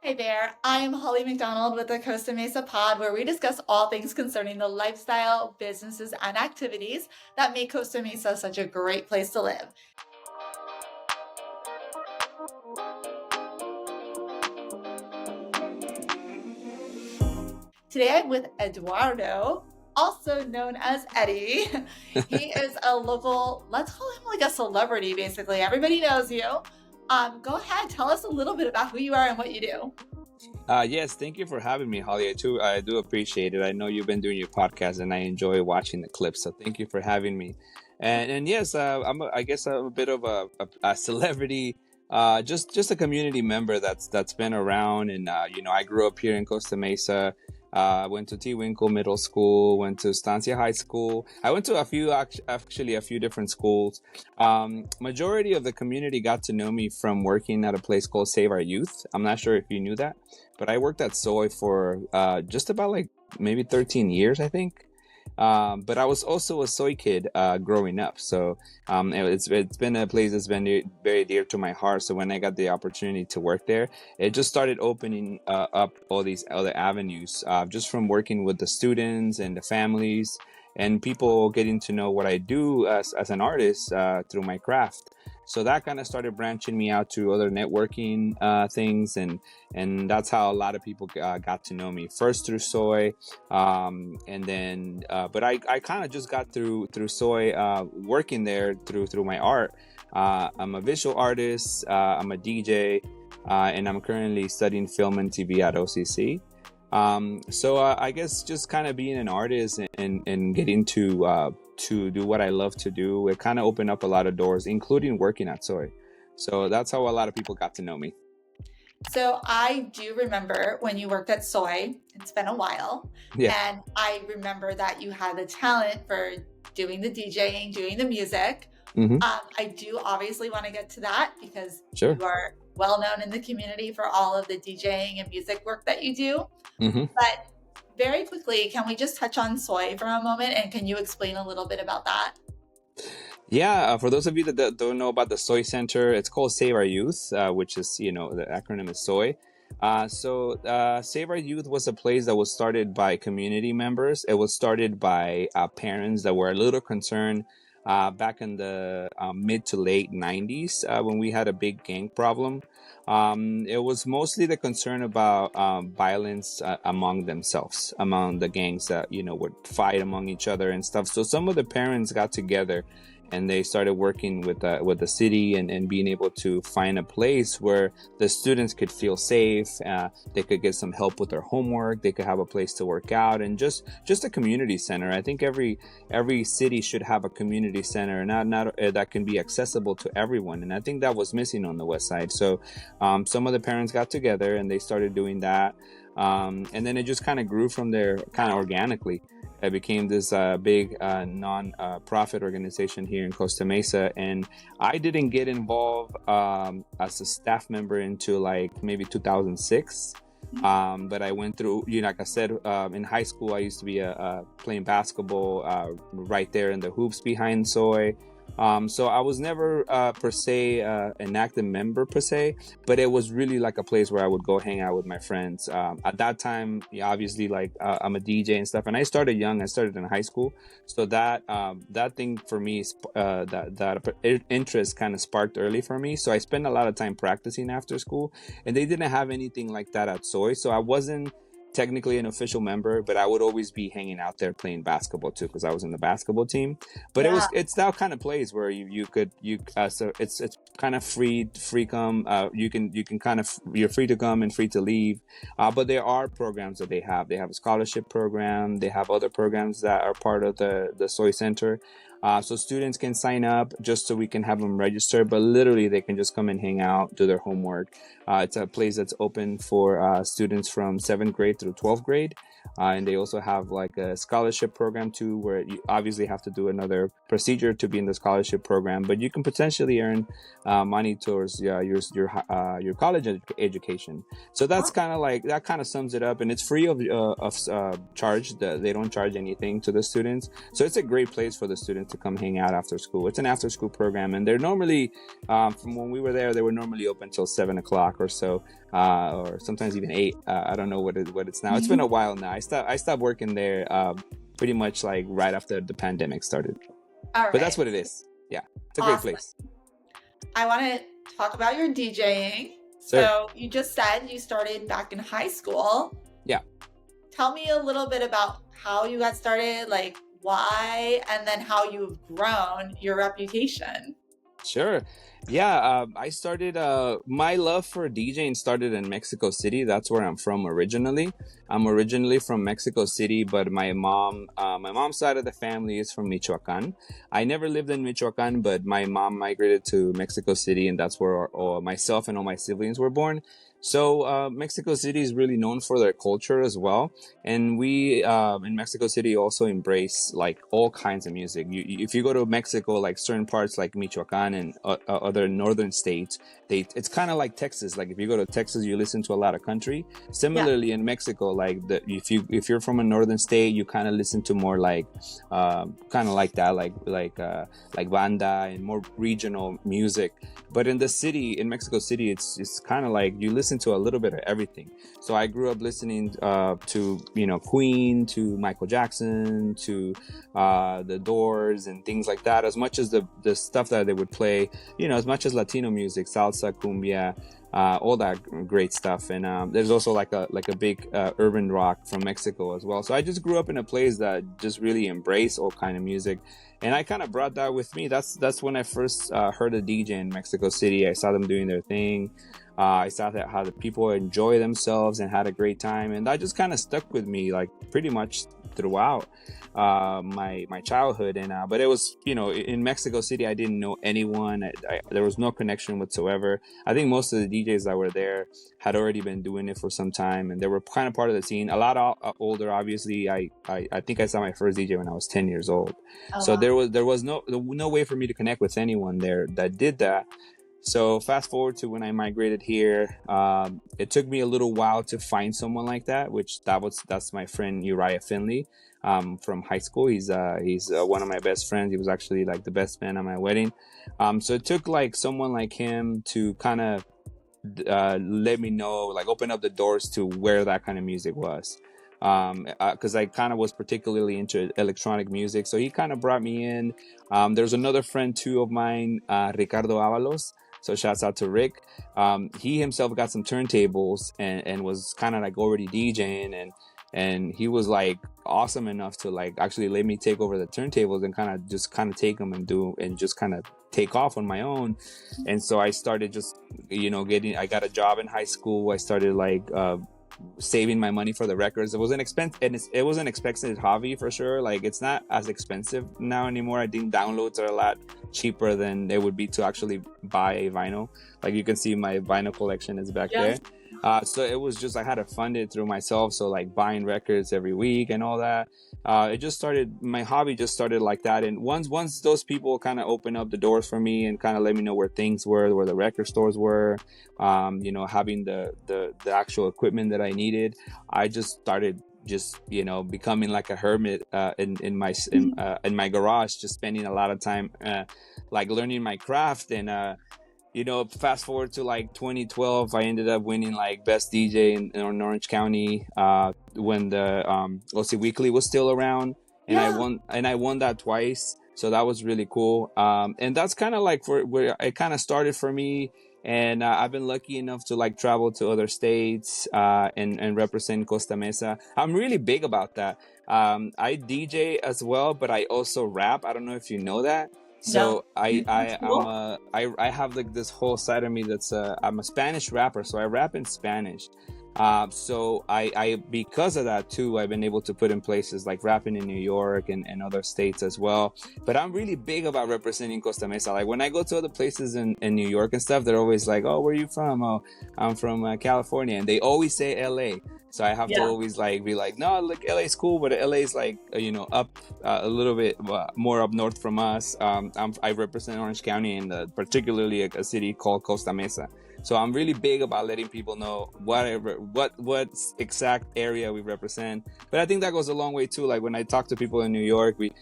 Hey there, I'm Holly Mcdonald with the Costa Mesa Pod, where we discuss all things concerning the lifestyle, businesses, and activities that make Costa Mesa such a great place to live. Today I'm with Eduardo, also known as Eddie. He is a local, let's call him like a celebrity, basically. Everybody knows you. Go ahead, tell us a little bit about who you are and what you do. Yes, thank you for having me, Holly. I do appreciate it. I know you've been doing your podcast, and I enjoy watching the clips. So thank you for having me. And yes, I guess I'm a bit of a celebrity, just a community member that's been around. And I grew up here in Costa Mesa. Went to T. Winkle Middle School, went to Estancia High School. I went to actually a few different schools. Majority of the community got to know me from working at a place called Save Our Youth. I'm not sure if you knew that, but I worked at Soy for just about like maybe 13 years, I think. But I was also a soy kid growing up, so it's been a place that's been very dear to my heart. So when I got the opportunity to work there, it just started opening up all these other avenues, just from working with the students and the families and people getting to know what I do as an artist through my craft. So that kind of started branching me out to other networking things, and that's how a lot of people got to know me. First through Soy, and then but I kind of just got through Soy working there through my art. I'm a visual artist. I'm a DJ, and I'm currently studying film and TV at OCC. So I guess just kind of being an artist and getting to do what I love to do, it kind of opened up a lot of doors, including working at Soy. So that's how a lot of people got to know me. So I do remember when you worked at Soy, it's been a while. Yeah. And I remember that you had the talent for doing the DJing, doing the music. Mm-hmm. I do obviously want to get to that because Sure. you are well known in the community for all of the DJing and music work that you do. Mm-hmm. But very quickly, can we just touch on Soy for a moment, and can you explain a little bit about that? Yeah, for those of you that don't know about the Soy Center, it's called Save Our Youth, which is, the acronym is Soy. Save Our Youth was a place that was started by community members. It was started by parents that were a little concerned back in the mid to late 90s when we had a big gang problem. It was mostly the concern about violence among themselves, among the gangs that, would fight among each other and stuff. So some of the parents got together and they started working with the city and being able to find a place where the students could feel safe. They could get some help with their homework. They could have a place to work out, and just a community center. I think every city should have a community center, not that can be accessible to everyone. And I think that was missing on the West Side. So some of the parents got together and they started doing that. And then it just kind of grew from there, kind of organically. It became this big non-profit organization here in Costa Mesa. And I didn't get involved as a staff member until like maybe 2006. But I went through, like I said, in high school, I used to be playing basketball right there in the hoops behind Soy. So I was never per se an active member per se, but it was really like a place where I would go hang out with my friends. At that time, obviously, like I'm a DJ and stuff, and I started young. I started in high school, so that thing for me, that interest kind of sparked early for me. So I spent a lot of time practicing after school, and they didn't have anything like that at Soy, so I wasn't technically an official member, but I would always be hanging out there playing basketball too, because I was in the basketball team. But it's that kind of place where so it's kind of free come. You can kind of, you're free to come and free to leave. But there are programs that they have. They have a scholarship program. They have other programs that are part of the Soy Center. So students can sign up just so we can have them register, but literally they can just come and hang out, do their homework. It's a place that's open for students from 7th grade through 12th grade. And they also have like a scholarship program too, where you obviously have to do another procedure to be in the scholarship program, but you can potentially earn money towards your college education. So that's kind of like, that kind of sums it up, and it's free of charge. They don't charge anything to the students. So it's a great place for the students to come hang out after school. It's an after school program, and they're normally, from when we were there, they were normally open till 7 o'clock or so, or sometimes even 8. I don't know what it's now. It's been a while now. I stopped working there pretty much like right after the pandemic started. All right. But that's what it is. Yeah, it's a great place. I want to talk about your DJing. So you just said you started back in high school. Yeah. Tell me a little bit about how you got started, like why, and then how you've grown your reputation. Sure. Yeah, I started, my love for DJing started in Mexico City. That's where I'm from originally. I'm originally from Mexico City, but my mom's side of the family is from Michoacan. I never lived in Michoacan, but my mom migrated to Mexico City, and that's where myself and all my siblings were born. So Mexico City is really known for their culture as well, and we in Mexico City also embrace like all kinds of music. If you go to Mexico, like certain parts like Michoacan and other northern states, it's kind of like Texas. Like if you go to Texas, you listen to a lot of country. Similarly, in Mexico, like if you're from a northern state, you kind of listen to more like kind of like that, like banda and more regional music. But in the city, in Mexico City, it's kind of like you listen to a little bit of everything. So I grew up listening to Queen, to Michael Jackson, to the Doors and things like that. As much as the stuff that they would play, as much as Latino music, salsa, cumbia, all that great stuff. And there's also like a big urban rock from Mexico as well. So I just grew up in a place that just really embraced all kind of music. And I kind of brought that with me. That's when I first heard a DJ in Mexico City. I saw them doing their thing. I saw how the people enjoy themselves and had a great time. And that just kind of stuck with me, like pretty much throughout my childhood. And but it was, in Mexico City, I didn't know anyone. There was no connection whatsoever. I think most of the DJs that were there had already been doing it for some time, and they were kind of part of the scene. A lot older, obviously. I think I saw my first DJ when I was 10 years old. So wow. there was no way for me to connect with anyone there that did that. So fast forward to when I migrated here, it took me a little while to find someone like that, that's my friend Uriah Finley from high school. He's one of my best friends. He was actually like the best man at my wedding. So it took like someone like him to kind of let me know, like open up the doors to where that kind of music was. Because I kind of was particularly into electronic music. So he kind of brought me in. There's another friend too of mine, Ricardo Avalos. So shouts out to Rick. He himself got some turntables and was kind of like already DJing, and he was like awesome enough to like actually let me take over the turntables and kind of take them and just kind of take off on my own. And so I started just, I got a job in high school. I started like saving my money for the records. It was an expensive hobby for sure. Like it's not as expensive now anymore. I think downloads are a lot cheaper than they would be to actually buy a vinyl. Like you can see my vinyl collection is back there. So it was just, I had to fund it through myself. So like buying records every week and all that. My hobby just started like that. And once those people kind of opened up the doors for me and kind of let me know where things were, where the record stores were, having the actual equipment that I needed, I just started becoming like a hermit in my garage, just spending a lot of time like learning my craft. And fast forward to like 2012, I ended up winning like best DJ in Orange County when the OC Weekly was still around, and I won that twice. So that was really cool. And that's kind of like where it kind of started for me. And I've been lucky enough to like travel to other states and represent Costa Mesa. I'm really big about that. I DJ as well, but I also rap. I don't know if you know that. So I have like this whole side of me that's I'm a Spanish rapper, so I rap in Spanish. So I because of that too, I've been able to put in places like rapping in New York and other states as well. But I'm really big about representing Costa Mesa. Like when I go to other places in New York and stuff, they're always like, "Oh, where are you from?" "Oh, I'm from California," and they always say LA. So I have to always like be like, "No, look, LA is cool, but LA is like up a little bit more up north from us." I represent Orange County and particularly a city called Costa Mesa. So I'm really big about letting people know what exact area we represent. But I think that goes a long way too. Like when I talk to people in New York, we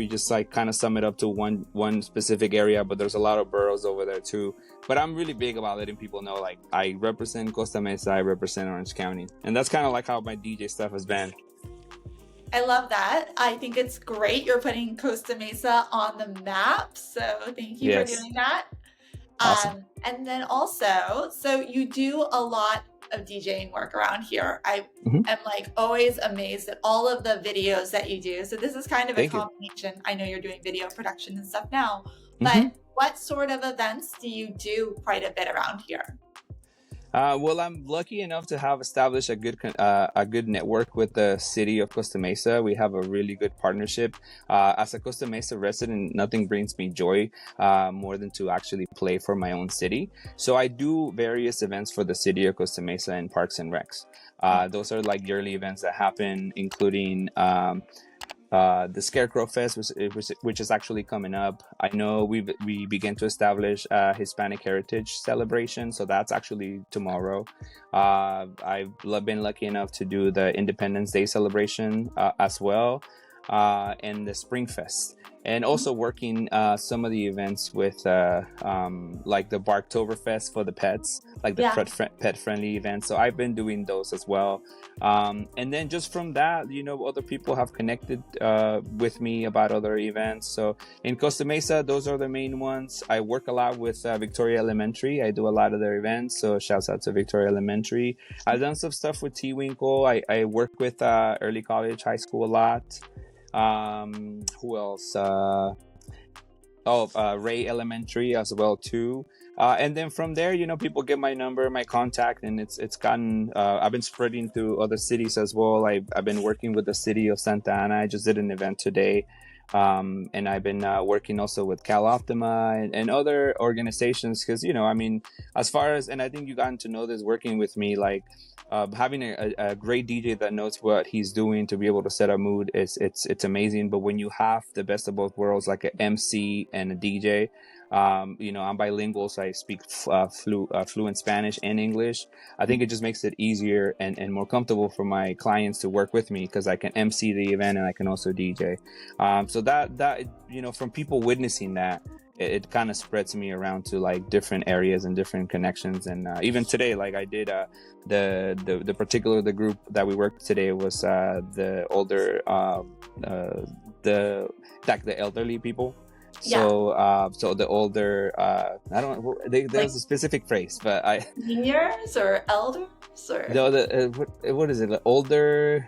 just like kind of sum it up to one specific area, but there's a lot of boroughs over there too. But I'm really big about letting people know, like, I represent Costa Mesa, I represent Orange County, and that's kind of like how my DJ stuff has been. I love that. I think it's great you're putting Costa Mesa on the map. So thank you for Yes. doing that. Awesome. And then also, so you do a lot of DJing work around here. I am like always amazed at all of the videos that you do. So this is kind of a combination. I know you're doing video production and stuff now, but what sort of events do you do quite a bit around here? Well, I'm lucky enough to have established a good network with the city of Costa Mesa. We have a really good partnership. As a Costa Mesa resident, nothing brings me joy more than to actually play for my own city. So I do various events for the city of Costa Mesa in Parks and Recs. Those are like yearly events that happen, including the Scarecrow Fest, which is actually coming up. I know we begin to establish Hispanic Heritage Celebration, so that's actually tomorrow. I've been lucky enough to do the Independence Day celebration as well, and the Spring Fest. And also working some of the events with like the Barktoberfest for the pets, like the pet-friendly events. So I've been doing those as well. And then just from that, other people have connected with me about other events. So in Costa Mesa, those are the main ones. I work a lot with Victoria Elementary. I do a lot of their events. So shouts out to Victoria Elementary. I've done some stuff with T-Winkle. I work with Early College High School a lot. Who else? Ray Elementary as well too. And then from there, people get my number, my contact, and it's gotten. I've been spreading through other cities as well. I've been working with the city of Santa Ana. I just did an event today. And I've been working also with Cal Optima and other organizations because, as far as, and I think you gotten to know this working with me, like having a great DJ that knows what he's doing to be able to set a mood, it's amazing. But when you have the best of both worlds, like an MC and a DJ, I'm bilingual, so I speak fluent Spanish and English. I think it just makes it easier and more comfortable for my clients to work with me because I can MC the event and I can also DJ. So that from people witnessing that, it kind of spreads me around to like different areas and different connections. And even today, like I did the group that we worked today was the older the elderly people. So the older I don't know, there's a specific phrase, but seniors or elders or what is it, the older.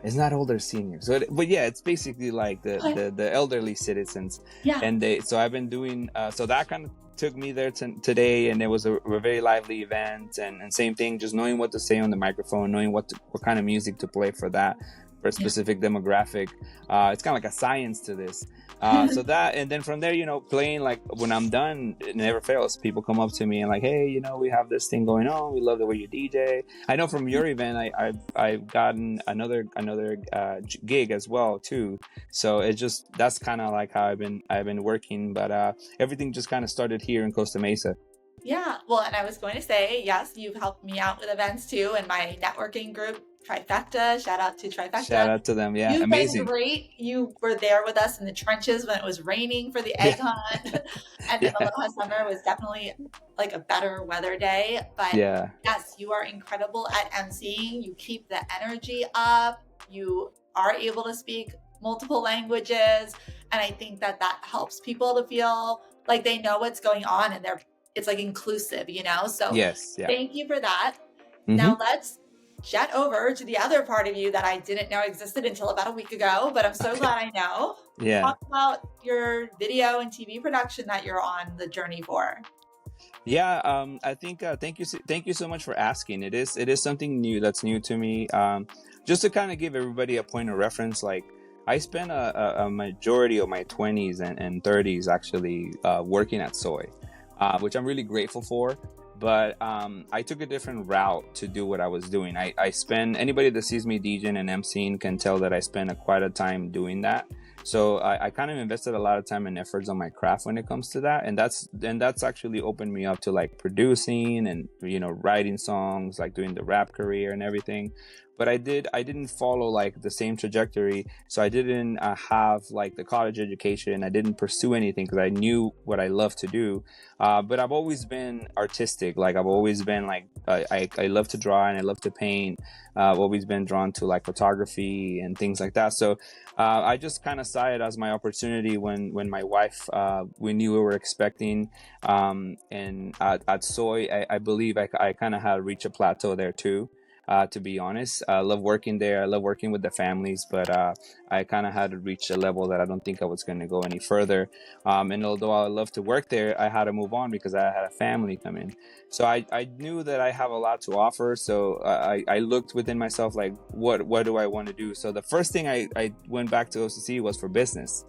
It's not older seniors, but yeah, it's basically like the elderly citizens. Yeah. And so I've been doing so that kind of took me there today, and it was a very lively event. And same thing, just knowing what to say on the microphone, knowing what kind of music to play for a specific demographic. It's kind of like a science to this. So that, and then from there, playing, like when I'm done, it never fails. People come up to me and like, hey, we have this thing going on. We love the way you DJ. I know from your event, I've gotten another gig as well too. So that's kind of like how I've been working. But everything just kind of started here in Costa Mesa. Yeah, well, and I was going to say, yes, you've helped me out with events too, and my networking group, Trifecta. Shout out to Trifecta. Shout out to them. Yeah, You've amazing. Been great. You were there with us in the trenches when it was raining for the egg hunt, and then the Little Hot Summer was definitely like a better weather day. But yes, you are incredible at emceeing. You keep the energy up. You are able to speak multiple languages, and I think that helps people to feel like they know what's going on, and it's like inclusive, So thank you for that. Mm-hmm. Now let's jet over to the other part of you that I didn't know existed until about a week ago, but I'm so glad I know. Yeah. Talk about your video and TV production that you're on the journey for. Yeah, I think thank you so much for asking. It is something new that's new to me. Just to kind of give everybody a point of reference, like I spent a majority of my 20s and 30s actually working at Soy. Which I'm really grateful for, but I took a different route to do what I was doing. Anybody that sees me DJing and MCing can tell that I spend quite a time doing that. So I kind of invested a lot of time and efforts on my craft when it comes to that, and that's actually opened me up to like producing and writing songs, like doing the rap career and everything. But I didn't follow like the same trajectory, so I didn't have like the college education. I didn't pursue anything because I knew what I love to do. But I've always been artistic. Like I've always been like I love to draw and I love to paint. I've always been drawn to like photography and things like that. So I just kind of saw it as my opportunity when my wife, we knew we were expecting, and at Soy, I believe I kind of had reached a plateau there too. To be honest, I love working there. I love working with the families, but I kind of had to reach a level that I don't think I was going to go any further. And although I love to work there, I had to move on because I had a family come in. So I knew that I have a lot to offer. So I looked within myself, like, what do I want to do? So the first thing I went back to OCC was for business.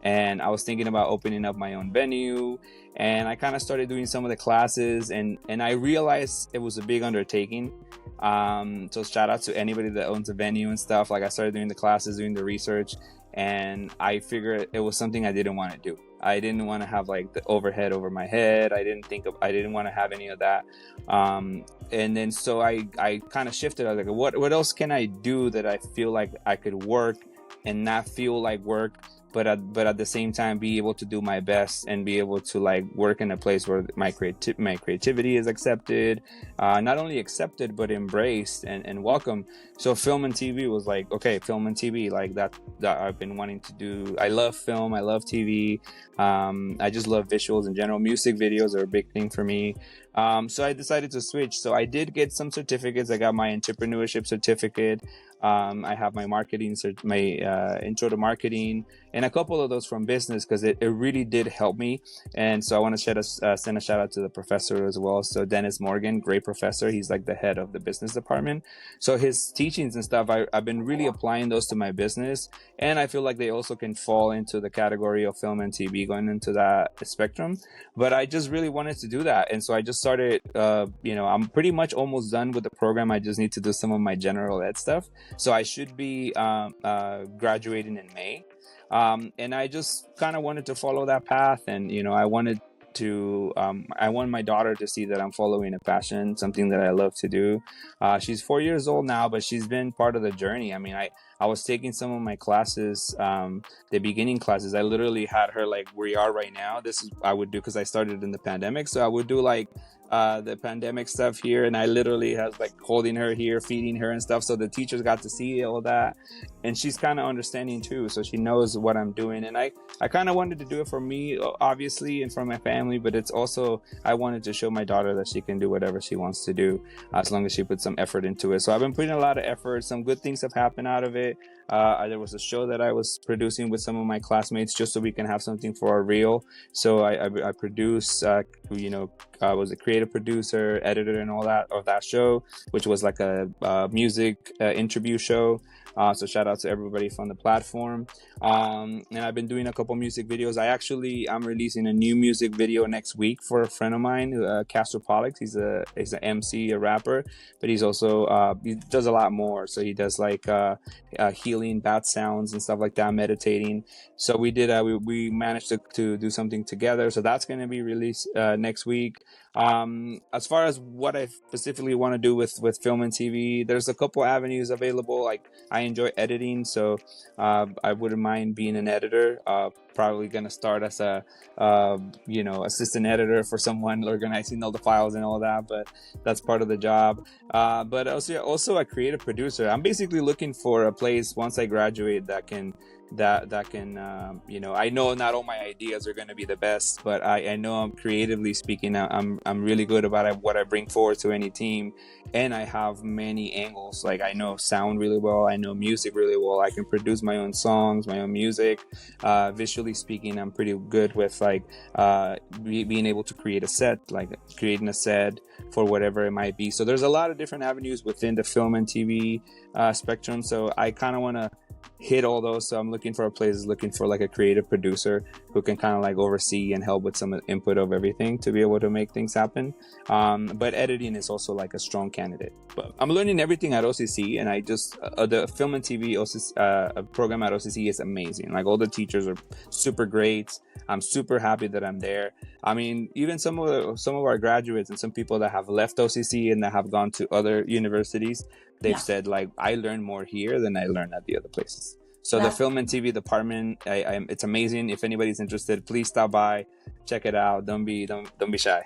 And I was thinking about opening up my own venue, and I kind of started doing some of the classes, and I realized it was a big undertaking. So shout out to anybody that owns a venue and stuff. Like I started doing the classes, doing the research, and I figured it was something I didn't want to do. I didn't want to have like the overhead over my head. I didn't want to have any of that. And then so I kind of shifted. I was like, what else can I do that I feel like I could work and not feel like work, but at the same time be able to do my best and be able to like work in a place where my creativity is accepted, not only accepted but embraced and welcome. So film and TV was like, okay, film and TV, like that I've been wanting to do. I love film, I love TV. I just love visuals in general. Music videos are a big thing for me. So I decided to switch. So I did get some certificates. I got my entrepreneurship certificate. I have my marketing, my intro to marketing, and a couple of those from business because it really did help me. And so I want to send a shout out to the professor as well. So Dennis Morgan, great professor. He's like the head of the business department. So his teachings and stuff, I've been really applying those to my business. And I feel like they also can fall into the category of film and TV, going into that spectrum. But I just really wanted to do that. And so I just started, I'm pretty much almost done with the program. I just need to do some of my general ed stuff. So I should be graduating in May. And I just kind of wanted to follow that path. And, I wanted to, I want my daughter to see that I'm following a passion, something that I love to do. She's 4 years old now, but she's been part of the journey. I mean, I was taking some of my classes, the beginning classes. I literally had her like where we are right now. This is I would do because I started in the pandemic. So I would do like the pandemic stuff here, and I literally was like holding her here, feeding her and stuff. So the teachers got to see all that, and she's kind of understanding too. So she knows what I'm doing, and I kind of wanted to do it for me, obviously, and for my family. But it's also I wanted to show my daughter that she can do whatever she wants to do as long as she puts some effort into it. So I've been putting a lot of effort. Some good things have happened out of it. There was a show that I was producing with some of my classmates just so we can have something for our reel. So I produce, I was a creative producer, editor, and all that of that show, which was like a music interview show. So shout out to everybody from the platform. And I've been doing a couple music videos. I'm releasing a new music video next week for a friend of mine, Castro Pollux. He's an MC, a rapper, but he's also, he does a lot more. So he does like healing bat sounds and stuff like that, meditating. So we did, we managed to do something together. So that's going to be released next week. As far as what I specifically want to do with film and TV, there's a couple avenues available. Like I enjoy editing, so I wouldn't mind being an editor. Probably gonna start as a assistant editor for someone organizing all the files and all that, but that's part of the job. But also a creative producer. I'm basically looking for a place once I graduate that can I know not all my ideas are going to be the best, but I know I'm creatively speaking, I'm really good about what I bring forward to any team, and I have many angles. Like I know sound really well, I know music really well, I can produce my own songs, my own music. Visually speaking, I'm pretty good with like being able to create a set, like creating a set for whatever it might be. So there's a lot of different avenues within the film and TV spectrum. So I kind of want to hit all those. So I'm looking for a place, looking for like a creative producer who can kind of like oversee and help with some input of everything to be able to make things happen. But editing is also like a strong candidate. But I'm learning everything at OCC, and I just the film and TV program at OCC is amazing. Like all the teachers are super great. I'm super happy that I'm there. I mean, even some of our graduates and some people that have left OCC and that have gone to other universities, they've said like, I learned more here than I learned at the other places. So the film and TV department, it's amazing. If anybody's interested, please stop by, check it out. Don't be shy.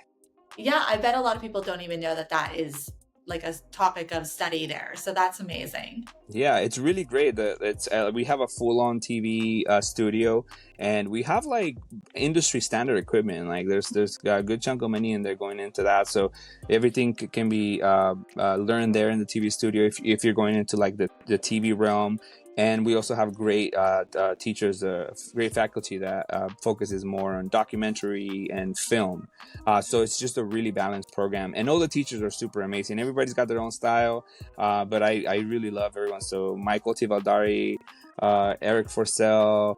Yeah, I bet a lot of people don't even know that is like a topic of study there. So that's amazing. Yeah, it's really great. We have a full-on TV studio, and we have like industry standard equipment. Like there's a good chunk of money in there going into that. So everything can be learned there in the TV studio if you're going into like the TV realm. And we also have great teachers, great faculty that focuses more on documentary and film. So it's just a really balanced program. And all the teachers are super amazing. Everybody's got their own style, but I really love everyone. So Michael Tivaldari, Eric Forcell,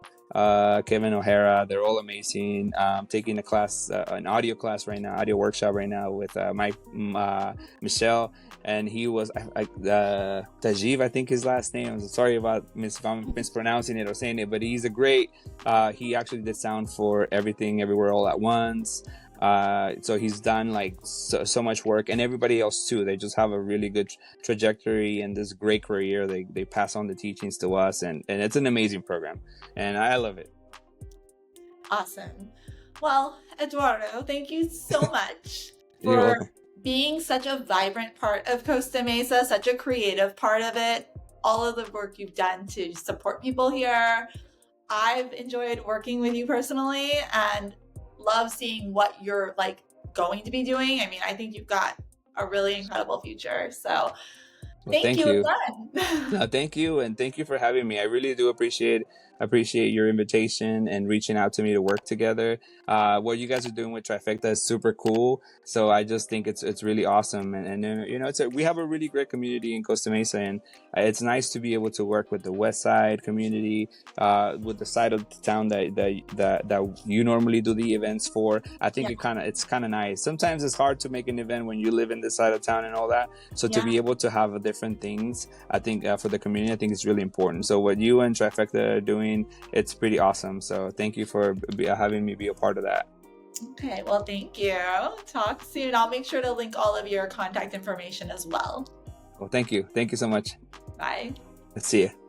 Kevin O'Hara, they're all amazing. Taking a class, an audio class right now, audio workshop right now with Michelle. And he was Tajiv, I think his last name. I'm sorry about mispronouncing it or saying it, but he's a great. He actually did sound for Everything Everywhere All at Once. So he's done like so much work, and everybody else too. They just have a really good trajectory and this great career. They pass on the teachings to us, and it's an amazing program, and I love it. Awesome. Well, Eduardo, thank you so much for being such a vibrant part of Costa Mesa, such a creative part of it, all of the work you've done to support people here. I've enjoyed working with you personally and love seeing what you're like going to be doing. I mean, I think you've got a really incredible future. So thank you again. No, thank you. And thank you for having me. I really do appreciate your invitation and reaching out to me to work together. What you guys are doing with Trifecta is super cool. So I just think it's really awesome. And you know, we have a really great community in Costa Mesa, and it's nice to be able to work with the West Side community, with the side of the town that you normally do the events for. I think it's kind of nice. Sometimes it's hard to make an event when you live in this side of town and all that. So to be able to have different things, I think for the community, I think it's really important. So what you and Trifecta are doing, it's pretty awesome. So thank you for having me be a part of that. Okay, well, thank you. Talk soon. I'll make sure to link all of your contact information as well. Well, thank you so much. Bye. Let's see you.